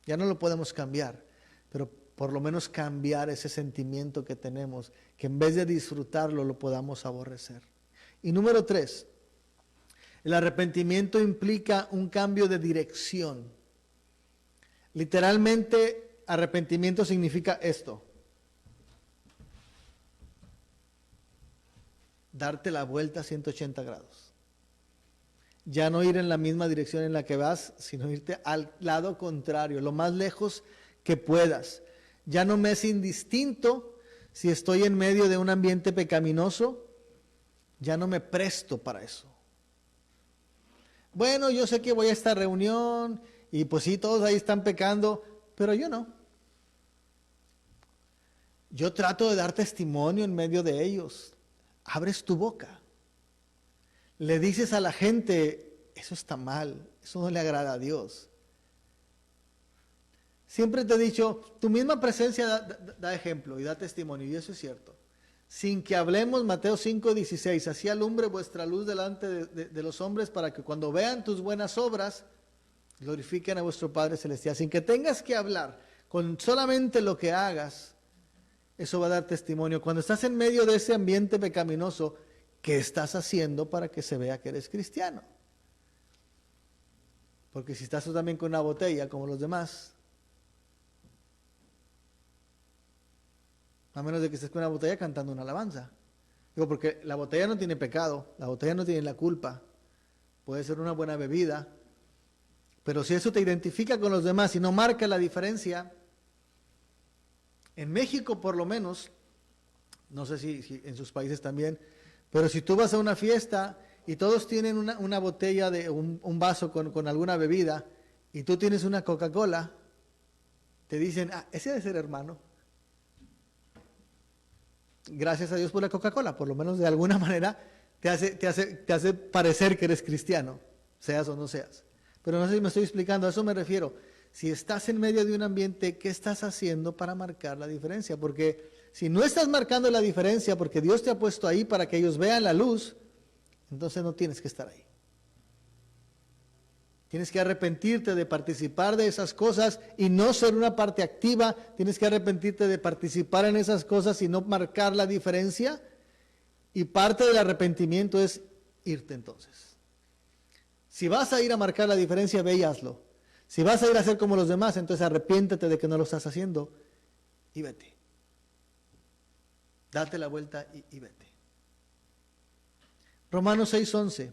Ya no lo podemos cambiar, pero por lo menos cambiar ese sentimiento que tenemos, que en vez de disfrutarlo lo podamos aborrecer. Y número 3, el arrepentimiento implica un cambio de dirección. Literalmente, arrepentimiento significa esto: darte la vuelta a 180 grados. Ya no ir en la misma dirección en la que vas, sino irte al lado contrario, lo más lejos que puedas. Ya no me es indistinto si estoy en medio de un ambiente pecaminoso, ya no me presto para eso. Bueno, yo sé que voy a esta reunión y pues sí, todos ahí están pecando, pero yo no. Yo trato de dar testimonio en medio de ellos. Abres tu boca. Le dices a la gente, eso está mal, eso no le agrada a Dios. Siempre te he dicho, tu misma presencia da ejemplo y da testimonio, y eso es cierto. Sin que hablemos, Mateo 5:16, así alumbre vuestra luz delante de los hombres para que cuando vean tus buenas obras, glorifiquen a vuestro Padre Celestial. Sin que tengas que hablar, con solamente lo que hagas, eso va a dar testimonio. Cuando estás en medio de ese ambiente pecaminoso, ¿qué estás haciendo para que se vea que eres cristiano? Porque si estás tú también con una botella como los demás, a menos de que estés con una botella cantando una alabanza. Digo, porque la botella no tiene pecado, la botella no tiene la culpa. Puede ser una buena bebida, pero si eso te identifica con los demás y no marca la diferencia, en México por lo menos, no sé si en sus países también, pero si tú vas a una fiesta y todos tienen una botella de un vaso con alguna bebida y tú tienes una Coca-Cola, te dicen, ese debe ser hermano. Gracias a Dios por la Coca-Cola, por lo menos de alguna manera te hace parecer que eres cristiano, seas o no seas. Pero no sé si me estoy explicando, a eso me refiero. Si estás en medio de un ambiente, ¿qué estás haciendo para marcar la diferencia? Porque si no estás marcando la diferencia porque Dios te ha puesto ahí para que ellos vean la luz, entonces no tienes que estar ahí. Tienes que arrepentirte de participar de esas cosas y no ser una parte activa. Tienes que arrepentirte de participar en esas cosas y no marcar la diferencia. Y parte del arrepentimiento es irte entonces. Si vas a ir a marcar la diferencia, ve y hazlo. Si vas a ir a hacer como los demás, entonces arrepiéntete de que no lo estás haciendo y vete. Date la vuelta y vete. Romanos 6:11.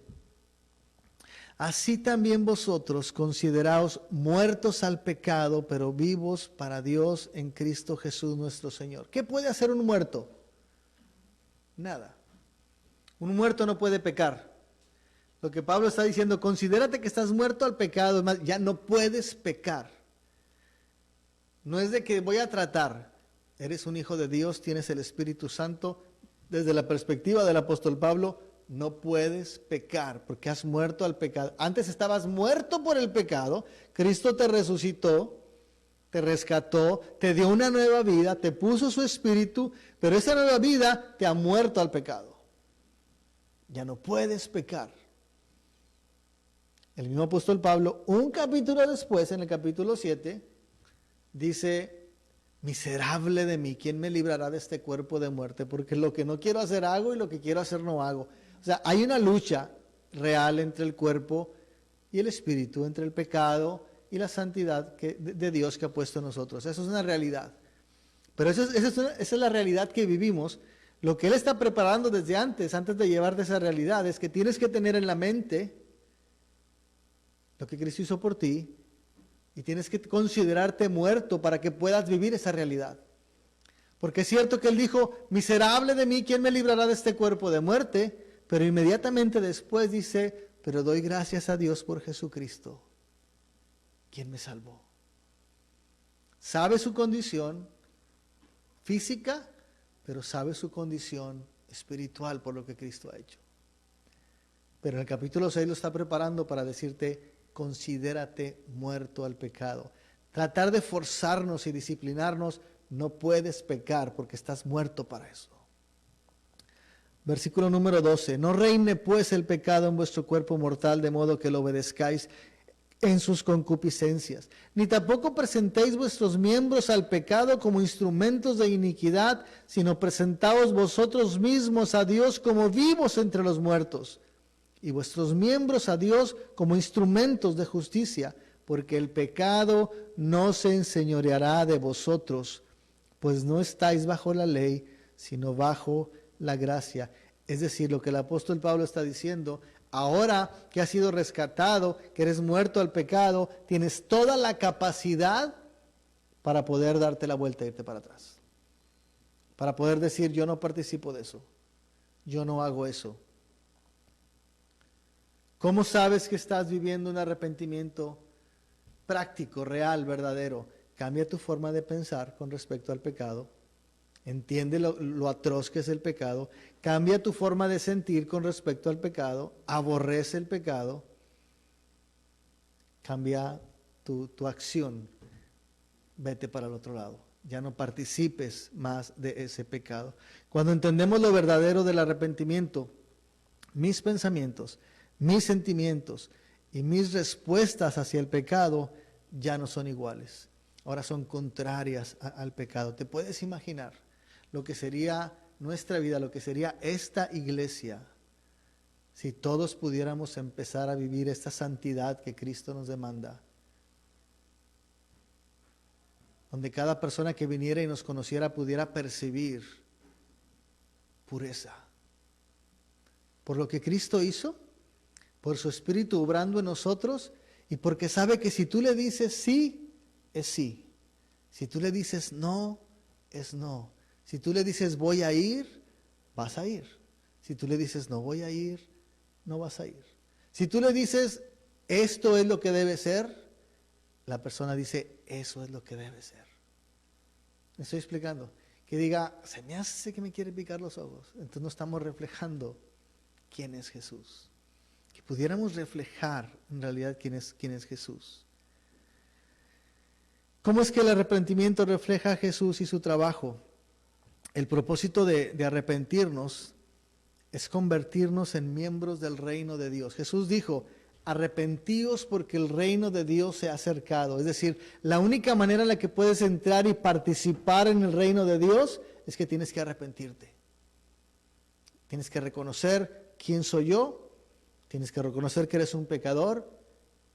Así también vosotros consideraos muertos al pecado, pero vivos para Dios en Cristo Jesús nuestro Señor. ¿Qué puede hacer un muerto? Nada. Un muerto no puede pecar. Lo que Pablo está diciendo, considérate que estás muerto al pecado, es más, ya no puedes pecar. No es de que voy a tratar. Eres un hijo de Dios, tienes el Espíritu Santo. Desde la perspectiva del apóstol Pablo, no puedes pecar porque has muerto al pecado. Antes estabas muerto por el pecado. Cristo te resucitó, te rescató, te dio una nueva vida, te puso su espíritu, pero esa nueva vida te ha muerto al pecado. Ya no puedes pecar. El mismo apóstol Pablo, un capítulo después, en el capítulo 7, dice, miserable de mí, ¿quién me librará de este cuerpo de muerte? Porque lo que no quiero hacer hago y lo que quiero hacer no hago. O sea, hay una lucha real entre el cuerpo y el espíritu, entre el pecado y la santidad de Dios que ha puesto en nosotros. Eso es una realidad. Pero esa es la realidad que vivimos. Lo que Él está preparando desde antes de llevarte a esa realidad, es que tienes que tener en la mente lo que Cristo hizo por ti y tienes que considerarte muerto para que puedas vivir esa realidad. Porque es cierto que Él dijo, miserable de mí, ¿quién me librará de este cuerpo de muerte? Pero inmediatamente después dice, pero doy gracias a Dios por Jesucristo, quien me salvó. Sabe su condición física, pero sabe su condición espiritual por lo que Cristo ha hecho. Pero en el capítulo 6 lo está preparando para decirte, considérate muerto al pecado. Tratar de forzarnos y disciplinarnos, no puedes pecar porque estás muerto para eso. Versículo número 12, no reine pues el pecado en vuestro cuerpo mortal, de modo que lo obedezcáis en sus concupiscencias, ni tampoco presentéis vuestros miembros al pecado como instrumentos de iniquidad, sino presentaos vosotros mismos a Dios como vivos entre los muertos, y vuestros miembros a Dios como instrumentos de justicia, porque el pecado no se enseñoreará de vosotros, pues no estáis bajo la ley, sino bajo la gracia. Es decir, lo que el apóstol Pablo está diciendo, ahora que has sido rescatado, que eres muerto al pecado, tienes toda la capacidad para poder darte la vuelta e irte para atrás. Para poder decir, yo no participo de eso, yo no hago eso. ¿Cómo sabes que estás viviendo un arrepentimiento práctico, real, verdadero? Cambia tu forma de pensar con respecto al pecado. Entiende lo atroz que es el pecado. Cambia tu forma de sentir con respecto al pecado. Aborrece el pecado. Cambia tu acción. Vete para el otro lado. Ya no participes más de ese pecado. Cuando entendemos lo verdadero del arrepentimiento, mis pensamientos, mis sentimientos y mis respuestas hacia el pecado ya no son iguales. Ahora son contrarias al pecado. ¿Te puedes imaginar lo que sería nuestra vida, lo que sería esta iglesia, si todos pudiéramos empezar a vivir esta santidad que Cristo nos demanda? Donde cada persona que viniera y nos conociera pudiera percibir pureza. Por lo que Cristo hizo, por su Espíritu obrando en nosotros, y porque sabe que si tú le dices sí, es sí. Si tú le dices no, es no. Si tú le dices voy a ir, vas a ir. Si tú le dices no voy a ir, no vas a ir. Si tú le dices esto es lo que debe ser, la persona dice eso es lo que debe ser. ¿Me estoy explicando? Que diga, se me hace que me quiere picar los ojos. Entonces no estamos reflejando quién es Jesús. Que pudiéramos reflejar en realidad quién es Jesús. ¿Cómo es que el arrepentimiento refleja a Jesús y su trabajo? El propósito de arrepentirnos es convertirnos en miembros del reino de Dios. Jesús dijo, arrepentíos porque el reino de Dios se ha acercado. Es decir, la única manera en la que puedes entrar y participar en el reino de Dios es que tienes que arrepentirte. Tienes que reconocer quién soy yo, tienes que reconocer que eres un pecador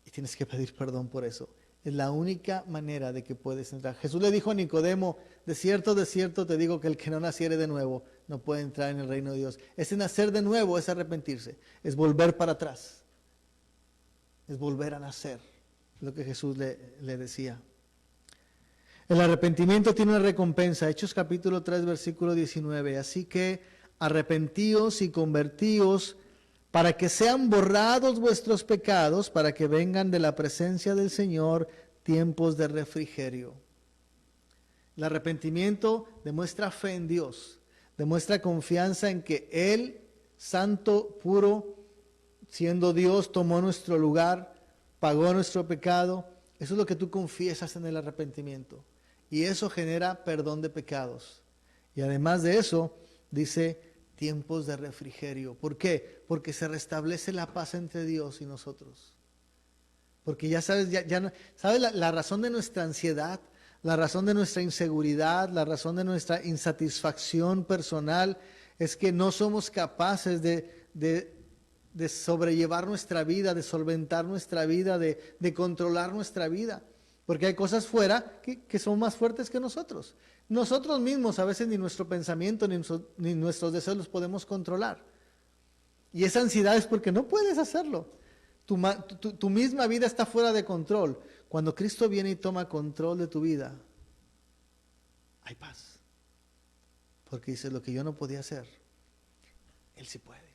y tienes que pedir perdón por eso. Es la única manera de que puedes entrar. Jesús le dijo a Nicodemo, de cierto te digo que el que no naciere de nuevo no puede entrar en el reino de Dios. Ese nacer de nuevo es arrepentirse, es volver para atrás, es volver a nacer, lo que Jesús le decía. El arrepentimiento tiene una recompensa. Hechos capítulo 3, versículo 19. Así que arrepentíos y convertíos para que sean borrados vuestros pecados, para que vengan de la presencia del Señor tiempos de refrigerio. El arrepentimiento demuestra fe en Dios, demuestra confianza en que Él, santo, puro, siendo Dios, tomó nuestro lugar, pagó nuestro pecado. Eso es lo que tú confiesas en el arrepentimiento. Y eso genera perdón de pecados. Y además de eso, dice tiempos de refrigerio. ¿Por qué? Porque se restablece la paz entre Dios y nosotros. Porque ya sabes, ¿sabes la razón de nuestra ansiedad? La razón de nuestra inseguridad, la razón de nuestra insatisfacción personal es que no somos capaces de sobrellevar nuestra vida, de solventar nuestra vida, de controlar nuestra vida. Porque hay cosas fuera que son más fuertes que nosotros. Nosotros mismos a veces ni nuestro pensamiento ni nuestros deseos los podemos controlar. Y esa ansiedad es porque no puedes hacerlo. Tu misma vida está fuera de control. Cuando Cristo viene y toma control de tu vida, hay paz. Porque dice, lo que yo no podía hacer, Él sí puede.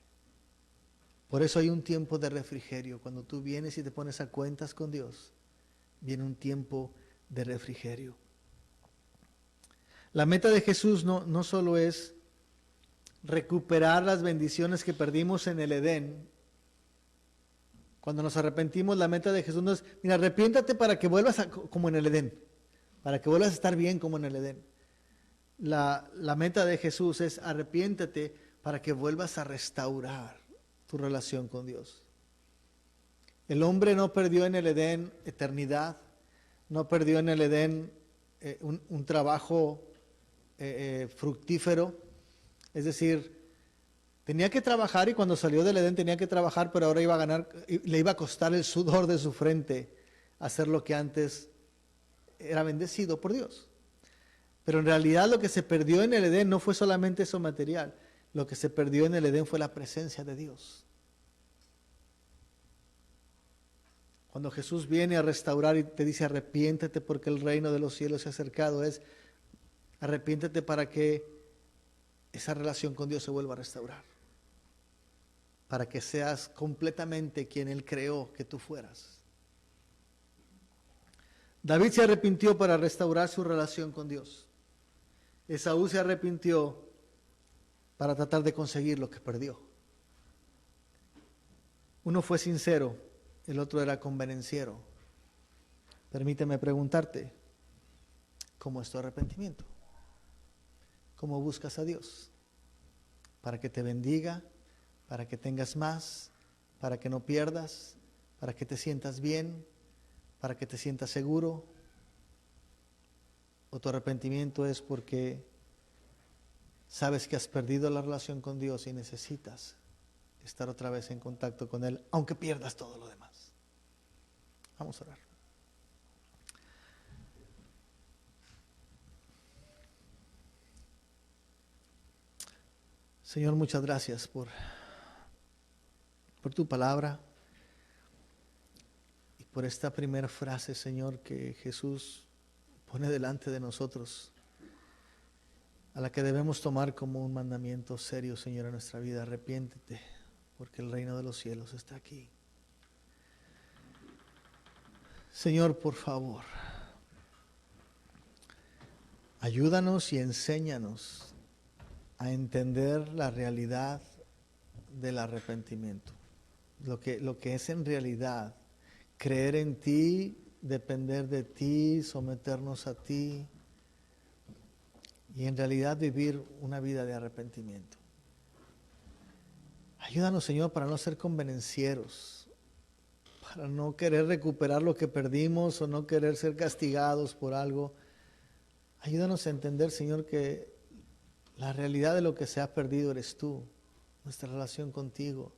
Por eso hay un tiempo de refrigerio. Cuando tú vienes y te pones a cuentas con Dios, viene un tiempo de refrigerio. La meta de Jesús no solo es recuperar las bendiciones que perdimos en el Edén. Cuando nos arrepentimos, la meta de Jesús no es, mira, arrepiéntate para que vuelvas como en el Edén, para que vuelvas a estar bien como en el Edén. La meta de Jesús es arrepiéntate para que vuelvas a restaurar tu relación con Dios. El hombre no perdió en el Edén eternidad, no perdió en el Edén un trabajo fructífero. Es decir, tenía que trabajar y cuando salió del Edén tenía que trabajar, pero ahora iba a ganar, le iba a costar el sudor de su frente hacer lo que antes era bendecido por Dios. Pero en realidad lo que se perdió en el Edén no fue solamente eso material, lo que se perdió en el Edén fue la presencia de Dios. Cuando Jesús viene a restaurar y te dice arrepiéntete porque el reino de los cielos se ha acercado, es arrepiéntete para que esa relación con Dios se vuelva a restaurar. Para que seas completamente quien Él creó que tú fueras. David se arrepintió para restaurar su relación con Dios. Esaú se arrepintió para tratar de conseguir lo que perdió. Uno fue sincero, el otro era convenenciero. Permíteme preguntarte, ¿cómo es tu arrepentimiento? ¿Cómo buscas a Dios? Para que te bendiga, para que tengas más, para que no pierdas, para que te sientas bien, para que te sientas seguro. ¿O tu arrepentimiento es porque sabes que has perdido la relación con Dios y necesitas estar otra vez en contacto con Él, aunque pierdas todo lo demás? Vamos a orar. Señor, muchas gracias por tu palabra y por esta primera frase, Señor, que Jesús pone delante de nosotros, a la que debemos tomar como un mandamiento serio, Señor, en nuestra vida. Arrepiéntete, porque el reino de los cielos está aquí. Señor, por favor, ayúdanos y enséñanos a entender la realidad del arrepentimiento. Lo que es en realidad creer en ti, depender de ti, someternos a ti y en realidad vivir una vida de arrepentimiento. Ayúdanos, Señor, para no ser convenencieros, para no querer recuperar lo que perdimos o no querer ser castigados por algo. Ayúdanos a entender, Señor, que la realidad de lo que se ha perdido eres tú, nuestra relación contigo.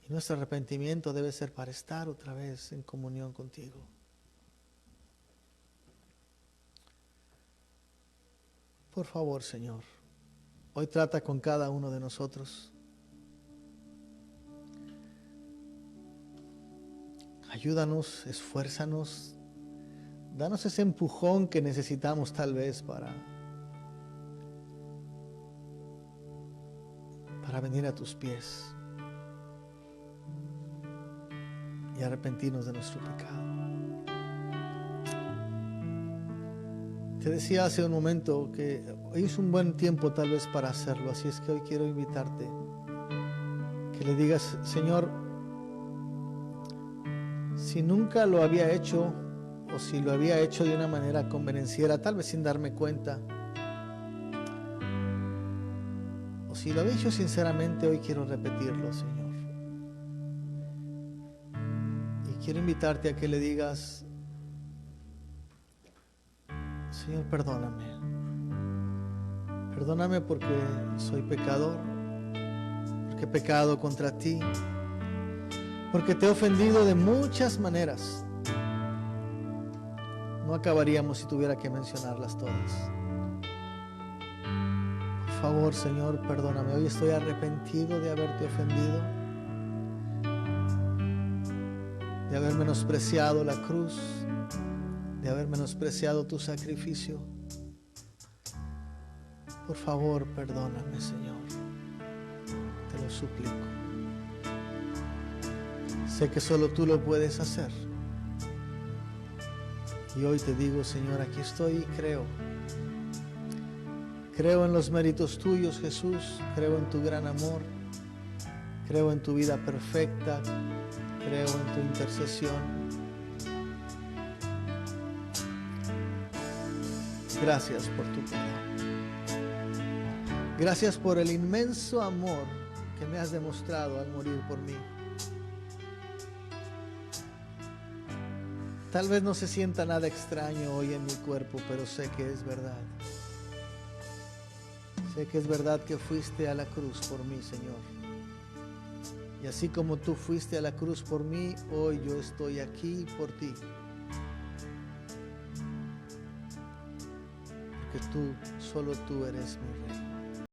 Y nuestro arrepentimiento debe ser para estar otra vez en comunión contigo. Por favor, Señor, hoy trata con cada uno de nosotros. Ayúdanos, esfuérzanos, danos ese empujón que necesitamos tal vez para venir a tus pies y arrepentirnos de nuestro pecado. Te decía hace un momento que hoy es un buen tiempo tal vez para hacerlo, así es que hoy quiero invitarte que le digas: Señor, si nunca lo había hecho o si lo había hecho de una manera convenenciera, tal vez sin darme cuenta, o si lo había hecho sinceramente, hoy quiero repetirlo, Señor. Y quiero invitarte a que le digas: Señor, perdóname. Perdóname porque soy pecador, porque he pecado contra ti, porque te he ofendido de muchas maneras. No acabaríamos si tuviera que mencionarlas todas. Por favor, Señor, perdóname. Hoy estoy arrepentido de haberte ofendido, de haber menospreciado la cruz, de haber menospreciado tu sacrificio. Por favor, perdóname, Señor. Te lo lo suplico. Sé que solo tú lo puedes hacer. Y hoy te digo, Señor, aquí estoy y creo. Creo en los méritos tuyos, Jesús. Creo en tu gran amor. Creo en tu vida perfecta. Creo en tu intercesión. Gracias por tu perdón. Gracias por el inmenso amor que me has demostrado al morir por mí. Tal vez no se sienta nada extraño hoy en mi cuerpo, pero sé que es verdad. Sé que es verdad que fuiste a la cruz por mí, Señor. Y así como tú fuiste a la cruz por mí, hoy yo estoy aquí por ti. Porque tú, solo tú eres mi Rey.